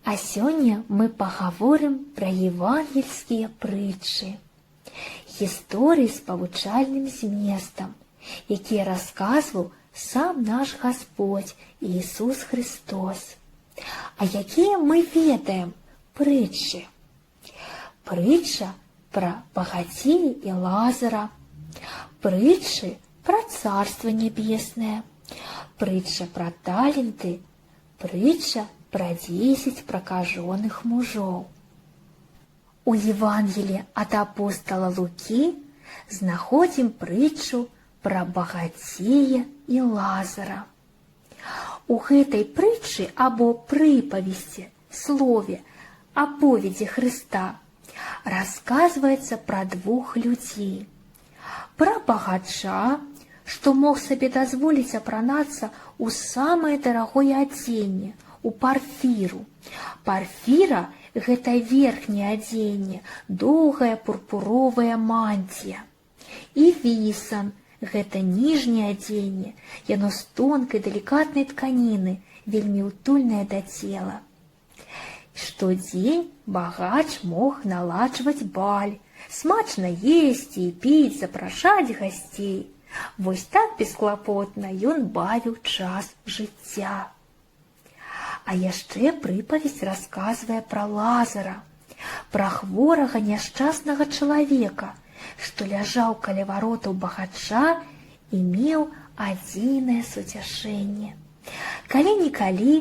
А сёння мы пагаворым пра евангельскія прытчы, гісторыі з павучальным зместам, якія расказваў сам наш Гасподзь Ісус Христос. А якія мы ведаем прытчы? Прытча пра багацея і Лазара, прытчы пра Царства Нябеснае, прытча пра таленты, прытча пра 10 пракажоных мужоў. У Евангелии ад апостола Лукі знаходзім прытчу пра багацея і Лазара. У гэтай прытчы або прыпавесці, слове, аповедзі Хрыста расказваецца пра двух людзей. Пра багача, што мог сабе дазволіць апранацца ў самае дарагое адзенне, у парфіру. Парфіра – гэта верхняе адзенне, доўгая пурпуровая мантія. І вісан – гэта ніжняе адзенне, яно з тонкай далікатнай тканіны, вельмі утульнае да цела. Штодзень багач мог наладжваць баль, смачна есці і піць, запрашаць гасцей. Вось так бесклапотна ён бавіў час жыцця. А яшчэ прыпавесць расказвае пра Лазара, пра хворага няшчаснага чалавека, што ляжаў каля варотаў багача і меў адзінае суцяшэнне. Калі-нікалі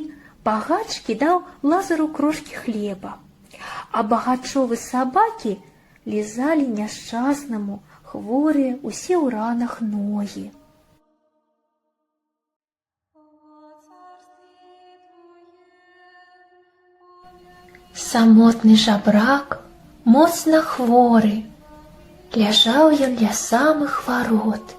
багач кідаў Лазару крошкі хлеба, а багачовы сабакі лізалі няшчаснаму, хворыя усе ў ранах ногі. Самотны жабрак, моцна хворы, ляжаў ён ля самых варот.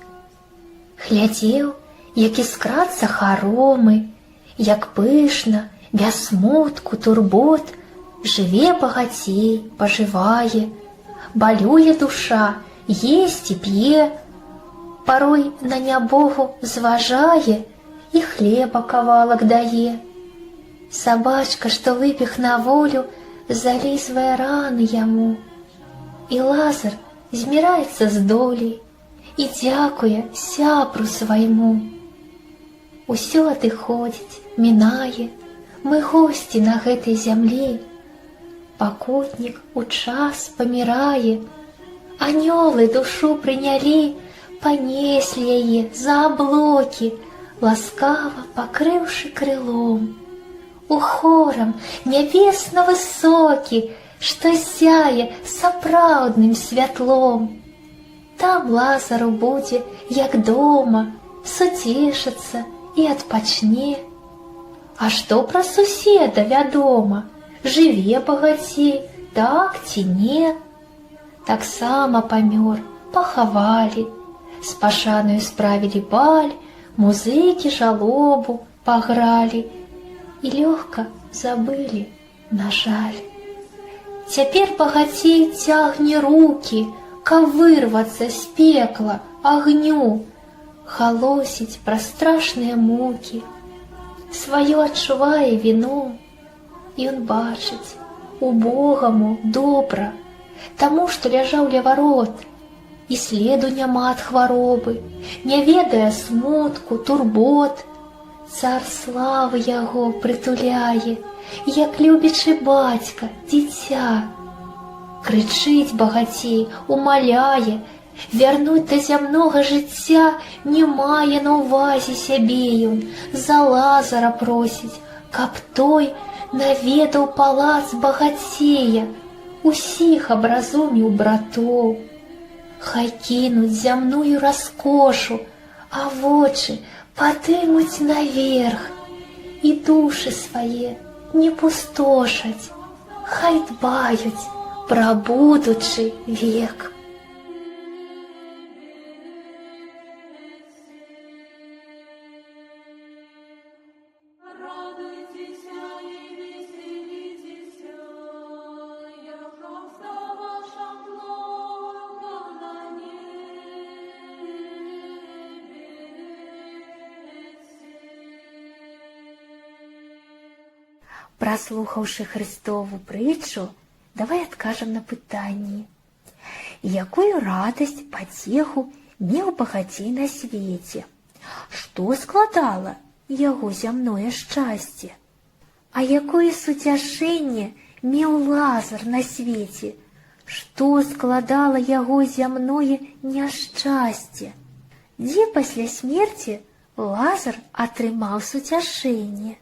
Глядзеў, як іскрацца харомы, як пышна, без смутку, турбот, жыве багацей, пажывае, балюе душа, есць і п'е, парой на нябогу зважае і хлеба кавалак дае. Сабачка, што выбег на волю, залізвае раны яму. І Лазар зміраецца з долей і дзякуе сябру свайму. Усё адыходзіць, мінае, мы госці на гэтай зямлі. Пакутнік у час памірае, анёлы душу прынялі, панеслі яе за аблокі, ласкава пакрыўшы крылом. У хорам нябесна высокі, што сяе сапраўдным святлом. Там Лазару будзе, як дома, суцешыцца і адпачне. А што пра суседа вядома? Жыве багацей, так ці не? Таксама памёр, пахавалі, з пашанаю справілі баль, музыкі жалобу пагралі і лёгка забылі, на жаль. Цяпер багацей цягне рукі, каб вырвацца з пекла агню, галосіць пра страшныя мукі, сваё адчувае віну. Ён бачыць, убогаму добра, таму, што ляжаў ля варот, і следу няма ад хваробы, не ведае смутку, турбот. Цар славы яго прытуляе, як любячы бацька дзіця. Крычыць багацей, умаляе, вярнуць да зямнога жыцця не мае на ўвазе сябе ён, за Лазара просіць, каб той наведаў палац багацея, усіх абразуміў братоў. Хай кінуць зямную раскошу, а вочы падымуць наверх, і душы свае не пустошаць, хай дбаюць пра будучы век. Праслухаўшы Христову притчу, давай адкажам на пытанні. Якую радасць, пацеху меў багацей на свеце? Што складала яго зямное шчасце? А якое суцяшэнне меў Лазар на свеце? Што складала яго зямное няшчасце? Дзе пасля смерці Лазар атрымаў суцяшэнне?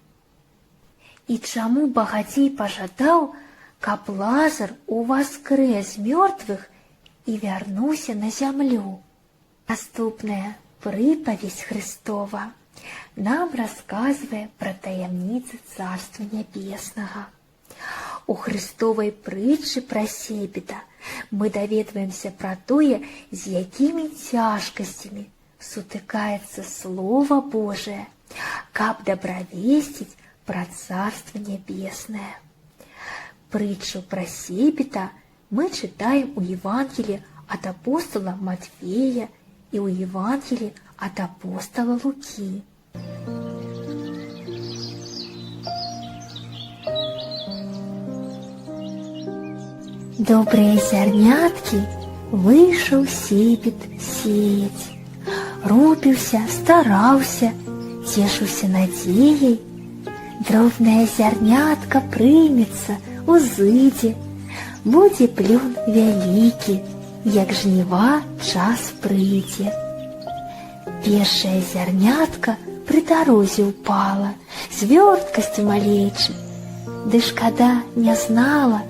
І чаму багацей пажадаў, каб Лазар уваскрэс з мёртвых і вярнуўся на зямлю? Наступная прыпавесць Христова нам расказвае пра таямніцы Царства Нябеснага. У Христовай прытчы пра Себеда мы даведваемся пра тое, з якімі цяжкасцямі сутыкаецца Слова Божае, каб дабравесціць пра Царства Нябеснае. Прытчу пра Себеда мы чытаем у Евангелии ад апостола Матфея і ў Евангелии ад апостола Лукі. Добрыя зярняткі выйшаў Себед сеяць. Рупіўся, стараўся, цешыўся надзеяй. Дробнае зярнятка прымецца, узыдзе, будзе плён вялікі, як жніва час прыйдзе. Першае зярнятка пры дарозе ўпала, з вёрткасцю малейчы. Ды шкада не знала,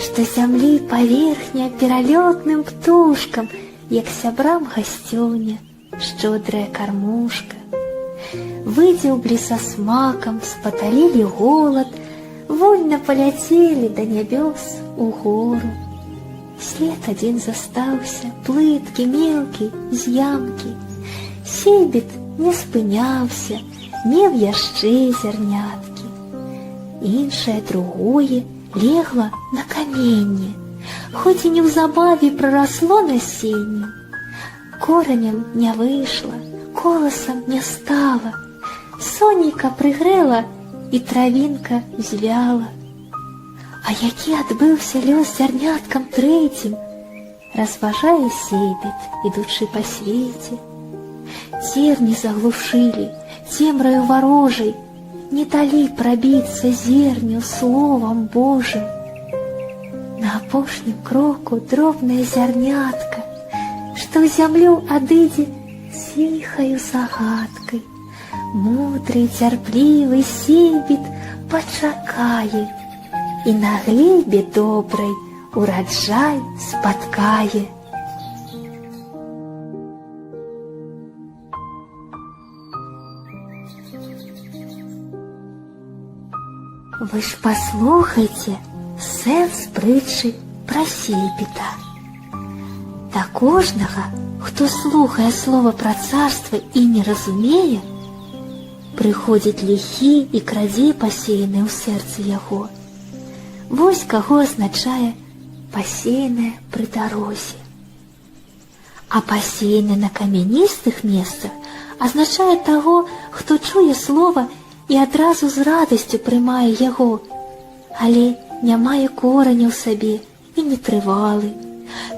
што зямлі паверхня пералётным птушкам, як сябрам гасцёўня, шчодрая кармушка. Выдзеўблі са смакам, спаталілі голад, вольна паляцелі да нябёс угору. След адзін застаўся, плыткі, мелкі, з ямкі. Себед не спыняўся, меў яшчэ зярняткі. Іншае, другое, легла на каменне, хоць і неўзабаве прарасло насенне. Коранем не выйшла, коласам не стала, сонейка прыгрэла і травінка звяла. А які адбыўся лёс зярняткам трэцім, разважае Себед, ідучы па свеце. Церні заглушылі, цемраю варожай, не далі прабіцца зерню словам Божым. На апошнім кроку дробнае зярнятка, што ў зямлю адыдзе ціхаю загадкай. Мудры, цярплівы Себед пачакае і на глебе добрай ураджай спаткае. Вы ж паслухайце сэнс прытчы пра Себеда. Да кожнага, хто слухае слова пра царства і не разумее, прыходзіць ліхі і крадзе пасеянае ў сэрцы яго. Вось каго азначае пасеянае пры дарозе. А пасеянае на камяністых месцах азначае таго, хто чуе слова і адразу з радасцю прымае яго, але не мае кораня ў сабе і не трывалы.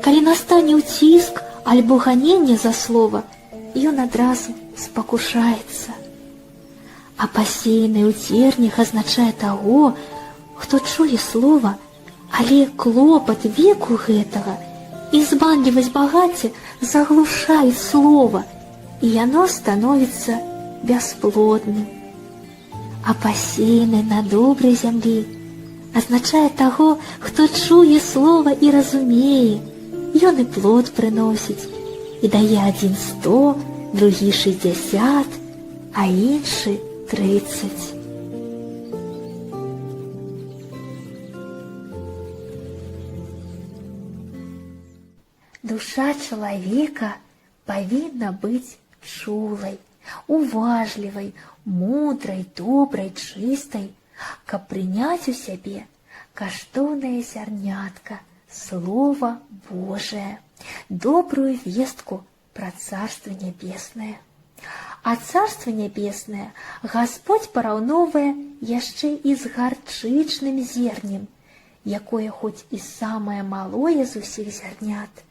Калі настане ўціск альбо ганенне за слова, ён адразу спакушаецца. А пасеянае ў цернях азначае таго, хто чуе слова, але клопат веку гэтага і збанлівасць багацця заглушаюць слова, і яно становіцца бясплодным. А пасеянае на добрай зямлі азначае таго, хто чуе слова і разумее. Ён і плод прыносіць, і дае адзін 100, другі 60, а іншы 30. Душа чалавека павінна быць чулай, уважлівай, мудрай, добрай, чыстай, каб прыняць у сябе каштоўнае зярнятка, Слова Божае, добрую вестку пра Царства Нябеснае. А Царства Нябеснае Гасподзь параўноўвае яшчэ і з гарчычным зернем, якое хоць і самае малое з усіх зярнят,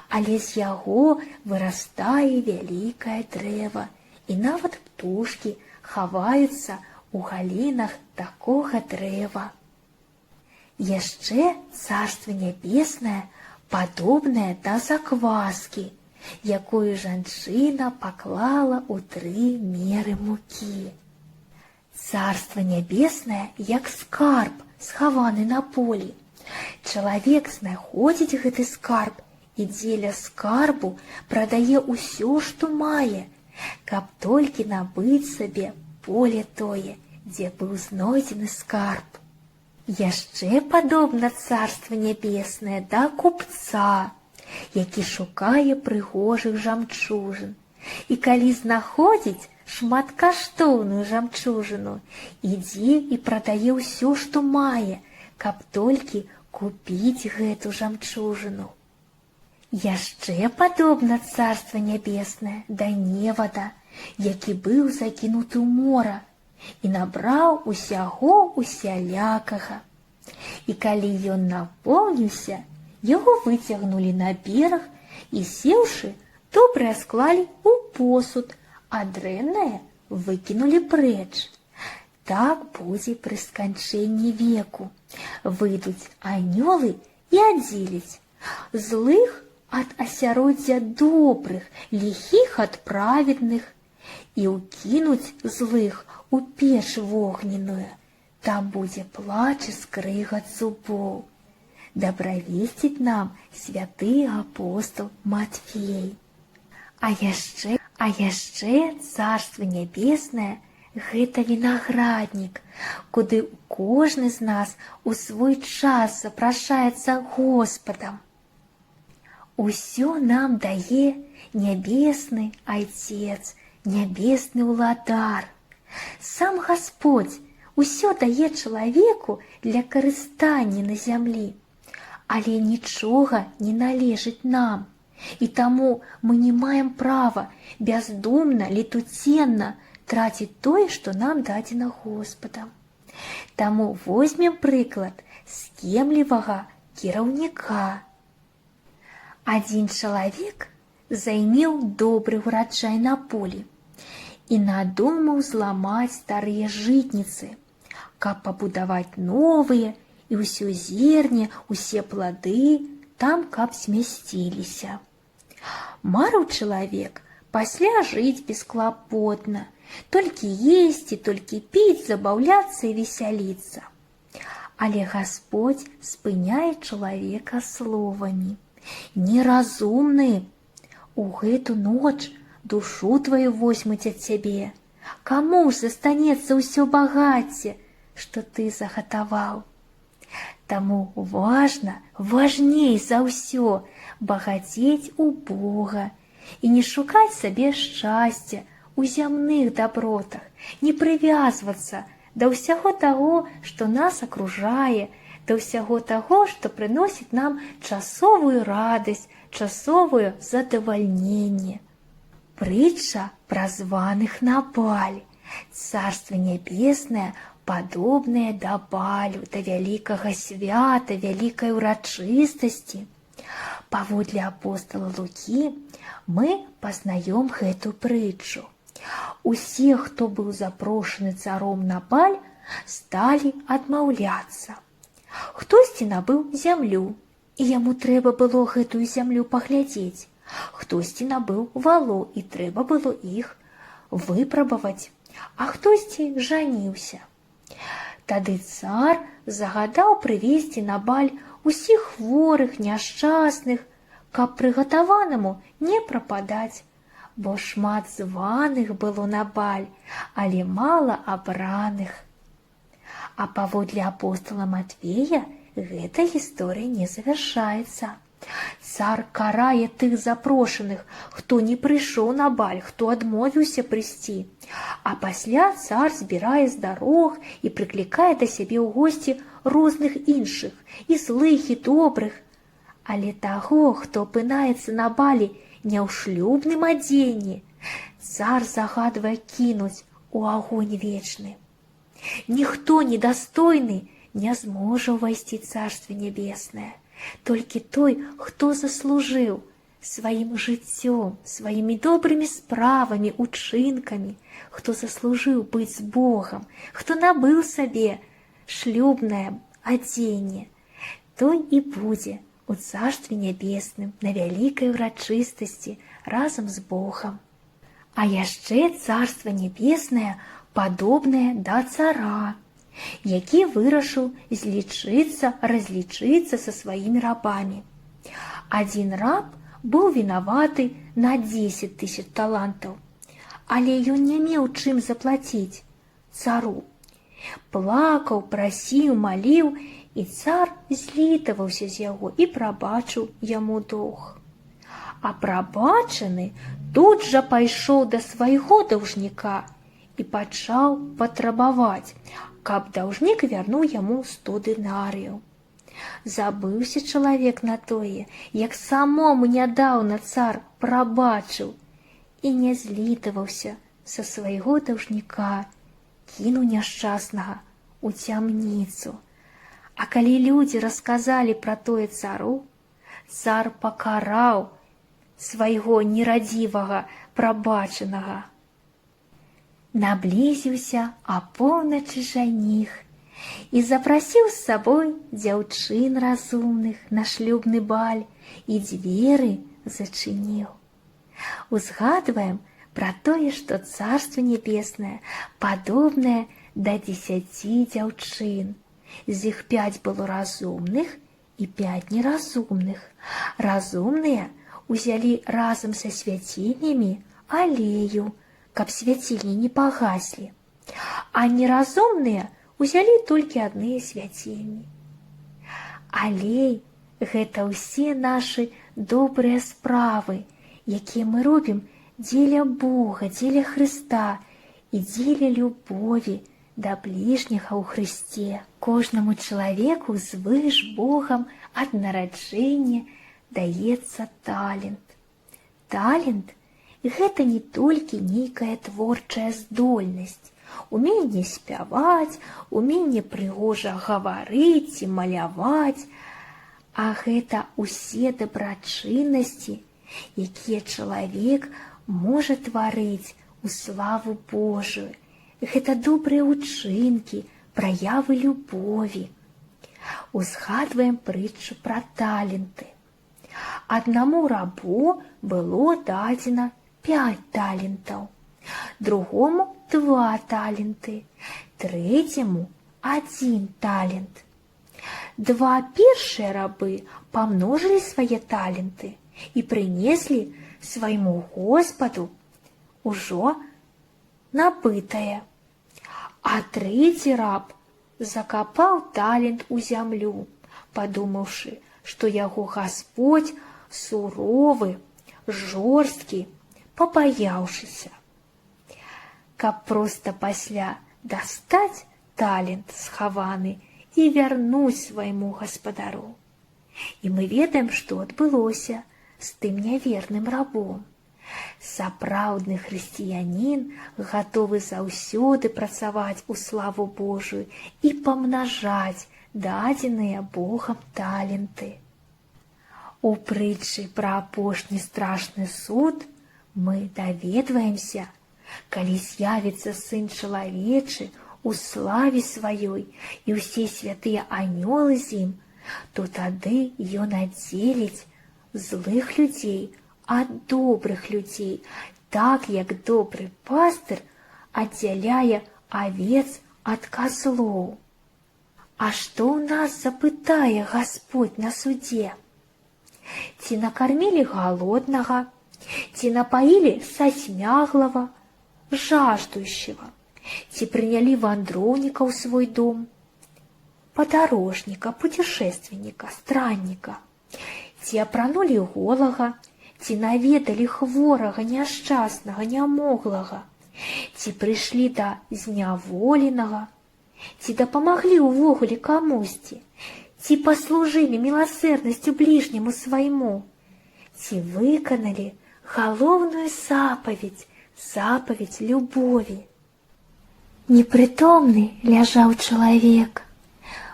але з яго вырастае вялікае дрэва, і нават птушкі хаваюцца у галінах такога дрэва. Яшчэ Царства Нябеснае падобнае да закваскі, якую жанчына паклала ў 3 меры мукі. Царства Нябеснае як скарб, схаваны на полі. Чалавек знаходзіць гэты скарб і дзеля скарбу прадае ўсё, што мае, каб толькі набыць сабе поле тое, дзе быў знойдзены скарб. Яшчэ падобна Царства Нябеснае да купца, які шукае прыгожых жамчужын, і калі знаходзіць шматкаштоўную жамчужыну, ідзе і прадае ўсё, што мае, каб толькі купіць гэту жамчужыну. Яшчэ падобна Царства Нябеснае да невада, які быў закінуты ў мора і набраў усяго усялякага. І калі ён напоўніўся, яго выцягнулі на бераг і, сеўшы, добрае склалі ў посуд, а дрэннае выкінулі прэч. Так будзе пры сканчэнні веку. Выйдуць анёлы і аддзеляць злых ад асяроддзя добрых, ліхіх ад праведных, і ўкінуць злых у печ вогненную. Там будзе плач і скрыгат зубоў. Дабравесціць нам святы апостол Матфей. А яшчэ Царства Нябеснае гэта вінаграднік, куды кожны з нас у свой час запрашаецца Господам. Усё нам дае нябесны Айцец, нябесны ўладар. Сам Гасподзь усё дае чалавеку для карыстання на зямлі, але нічога не належыць нам, і таму мы не маем права бяздумна, летуценна траціць тое, што нам дадзена Господам. Таму возьмем прыклад з кемлівага кіраўніка. Адзін чалавек займеў добры ўраджай на полі і надумаў зламаць старыя жытніцы, каб пабудаваць новыя, і ўсё зерне, усе плады там каб змясціліся. Марыў чалавек пасля жыць бесклапотна, толькі есці, толькі піць, забаўляцца і весяліцца. Але Гасподзь спыняе чалавека словамі: «Неразумны, у гэту ноч душу твою возьмуць ад цябе. Каму ж застанецца ўсё багацце, што ты загатаваў? Таму важней за ўсё багацець у Бога і не шукаць сабе шчасця у зямных дабротах, не прывязвацца да ўсяго таго, што нас акружае, да ўсяго таго, што прыносіць нам часовую радасць, часовое задавальненне». Прытча пра званых на баль. Царства Нябеснае падобнае да балю, да вялікага свята, вялікай урачыстасці. Паводле апостола Лукі мы пазнаём гэту прытчу. Усе, хто быў запрошаны царом на баль, сталі адмаўляцца. Хтосьці набыў зямлю, і яму трэба было гэтую зямлю паглядзець. Хтосьці набыў вало, і трэба было іх выпрабаваць, а хтосьці жаніўся. Тады цар загадаў прывесці на баль усіх хворых, няшчасных, каб прыгатаванаму не прападаць, бо шмат званых было на баль, але мала абраных. А паводле апостола Матвея гэта гісторыя не завяршаецца. Цар карае тых запрошаных, хто не прыйшоў на баль, хто адмовіўся прыйсці. А пасля цар збірае з дарог і прыклікае да сябе ў госці розных іншых, і злых, і добрых. Але таго, хто апынаецца на балі не ў шлюбным адзенні, Цар загадвае кінуць у агонь вечны. Ніхто недастойны не зможа ўвайсці Царство Небеснае, толькі той, хто заслужыў сваім жыццём, сваімі добрымі справамі, учынкамі, хто заслужыў быць з Богам, хто набыў сабе шлюбнае адзенне, той і будзе у Царстве Нябесным на вялікай урачыстасці разам з Богам. А яшчэ Царство Нябеснае падобнае да цара, які вырашыў разлічыцца са сваімі рабамі. Адзін раб быў вінаваты на 10 000 талантаў, але ён не меў чым заплаціць цару. Плакаў, прасіў, маліў, і цар злітаваўся з яго і прабачыў яму доўг. А прабачаны тут жа пайшоў да свайго даўжніка і пачаў патрабаваць, каб даўжнік вярнуў яму 100 дынарыяў. Забыўся чалавек на тое, як самому нядаўна цар прабачыў, і не злітаваўся са свайго даўжніка, кінуў няшчаснага у цямніцу. А калі людзі расказалі пра тое цару, цар пакараў свайго нерадзівага прабачанага. Наблізіўся апоўначы жаніх і запрасіў з сабой дзяўчын разумных на шлюбны баль і дзверы зачыніў. Узгадваем пра тое, што Царство Небеснае падобнае да 10 дзяўчын. З іх 5 было разумных і 5 неразумных. Разумныя узялі разам са свяцільнямі алею, каб свяцільні не пагаслі, а неразумныя узялі толькі адныя свяцільні. Алей – гэта ўсе нашы добрыя справы, якія мы робім дзеля Бога, дзеля Хрыста і дзеля любові да бліжняга ў Хрысце. Кожнаму чалавеку звыш Богам ад нараджэння даецца талент. Талент – гэта не толькі нейкая творчая здольнасць, уменне спяваць, уменне прыгожа гаварыць і маляваць, а гэта ўсе дабрачыннасці, якія чалавек можа тварыць у славу Божую. Гэта добрыя ўчынкі, праявы любові. Узгадваем прытчу пра таленты. Аднаму рабу было дадзена 5 талентаў, другому 2 таленты, трэцяму 1 талент. 2 першыя рабы памножылі свае таленты і прынеслі свайму Господу ўжо набытае. А трэці раб закапаў талент у зямлю, падумаўшы, што яго Господь суровы, жорсткі, пабаяўшыся. Каб проста пасля дастаць талент схаваны і вярнуць свайму гаспадару. І мы ведаем, што адбылося з тым няверным рабом. Сапраўдны хрысціянін гатовы заўсёды працаваць у славу Божую і памнажаць дадзеныя Богам таленты. У прытчы пра апошні страшны суд мы даведваемся, калі з'явіцца Сын чалавечы у славе сваёй і ўсе святыя анёлы з ім, то тады ён аддзеліць злых людзей ад добрых людзей, так як добры пастыр аддзяляе авец ад казлоў. А што ў нас запытае Господь на судзе? Ці накармілі галоднага, ці напаілі сасмяглага, жаждущего, ці прынялі вандроўніка ў свой дом, падарожніка, путешественніка, странніка, ці апранулі голага, ці наведалі хворага, няшчаснага, нямоглага, ці прыйшлі да зняволенага, ці дапамаглі ўвогуле камусьці, ці паслужылі міласэрнасцю бліжняму свайму, ці выканалі галоўную запаведь запаведь любові. Непрытомны ляжаў чалавек,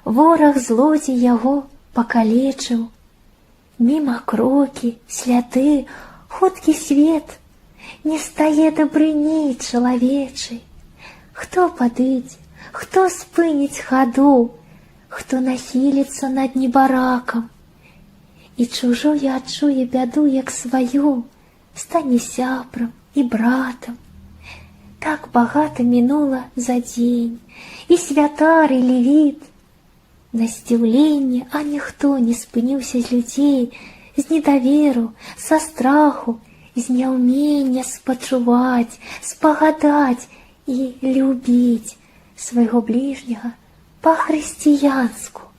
вораг злодзей яго пакалечыў. Міма крокі, сляды, хуткі свет, не стае дабрыні чалавечай. Хто падыдзе, хто спыніць хаду, хто нахіліцца над небаракам, і чужое адчуе бяду, як сваю, стане сябрам і братам. Так багата мінула за дзень, і святар, і левіт. На здзіўленне, а ніхто не спыніўся з людзей, з недаверу, са страху, з няўмення спачуваць, спагадаць і любіць свайго бліжняга па-хрысціянску.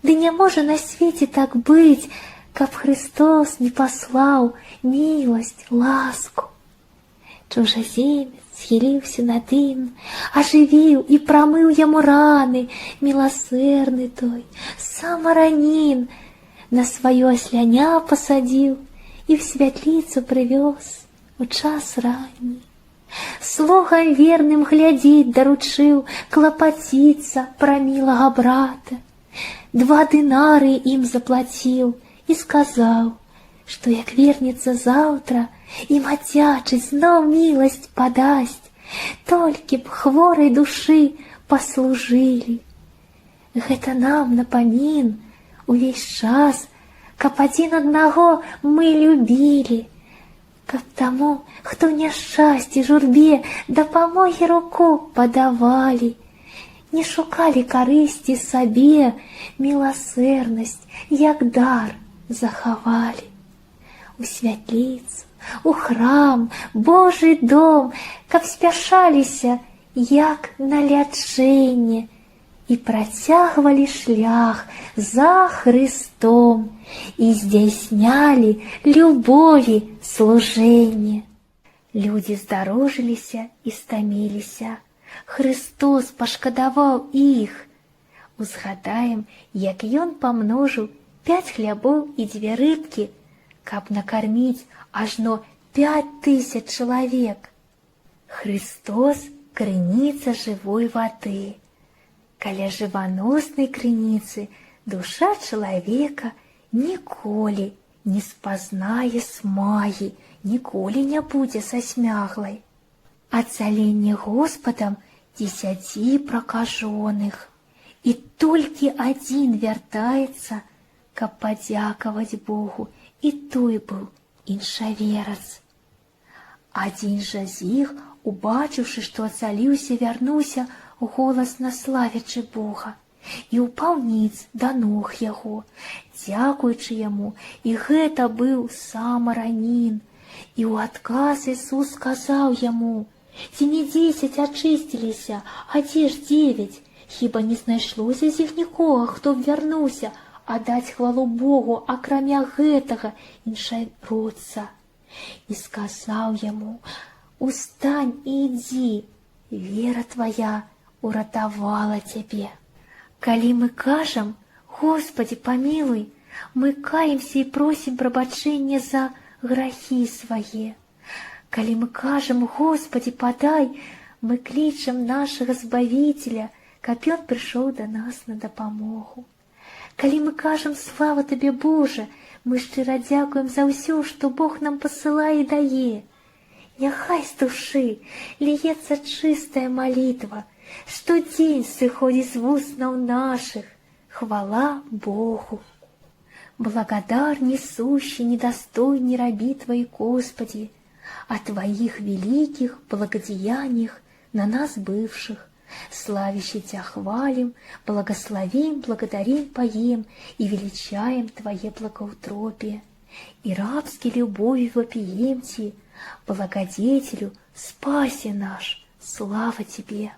Ды не можа на свеце так быць, каб Христос не паслаў міласць, ласку. Чужаземец схіліўся над ім, ажывіў і прамыў яму раны, міласэрны той, самаранін, на сваё асляня пасадзіў і в святліцу прывёз у час ранні. Слугам верным глядзець даручыў, клапаціцца пра мілага брата. 2 дынары ім заплаціў і сказаў, што як вернецца заўтра, ім адзячыць зноў міласць падасць, толькі б хворай душы паслужылі. Гэта нам напамін увесь час, каб адзін аднаго мы любілі, каб таму, хто няшчасці, журбе, дапамогі руку падавалі, не шукалі карысці сабе, міласэрнасць, як дар захавалі. У святліцу, у храм, Божий дом, каб спяшаліся, як на лячэнне, і працягвалі шлях за Христом, і здзяйснялі любові служэнне. Людзі здарожыліся і стаміліся, Христос пашкадаваў іх. Узгадаем, як ён памножыў 5 хлябоў і 2 рыбкі, каб накарміць ажно 5000 чалавек. Христос — крыніца жывой вады. Каля жываноснай крыніцы душа чалавека ніколі не спазнае смагі, ніколі не будзе засмяглай. Ацаленне Господам 10 пракажоных, і толькі адзін вяртаецца, каб падзякаваць Богу, і той быў іншаверац. Адзін жа з іх, убачыўшы, што ацаліўся, вярнуўся, голасна славячы Бога, і ўпаў ніц да ног яго, дзякуючы яму, і гэта быў самаранін. І ў адказ Ісус сказаў яму: «Ці не 10 ачысціліся, а дзе ж 9? Хіба не знайшлося з іх нікога, хто б вярнуўся, а даць хвалу Богу, акрамя гэтага іншародца?» І сказаў яму: «Устань і ідзі, вера твая уратавала цябе». Калі мы кажам: «Господи, памілуй», мы каемся і просім прабачэння за грахі свае. Калі мы кажам: «Господи, подай», мы клічам нашага Збавіцеля, каб ён прыйшоў да нас на дапамогу. Калі мы кажам: «Слава табе, Божа», мы шчыра дзякуем за ўсё, што Бог нам пасылае і дае. Няхай з душы ліецца чыстая малітва, штодзень сыходзіць з вуснаў нашых. Хвала Богу! Благодар несущий, недостойный раби Твои, Господи, о Твоих великих благодеяниях на нас бывших. Славяще Тя хвалим, благословим, благодарим, поем и величаем Твое благоутробие. И рабски любовью вопием Ти, благодетелю, спаси наш, слава Тебе!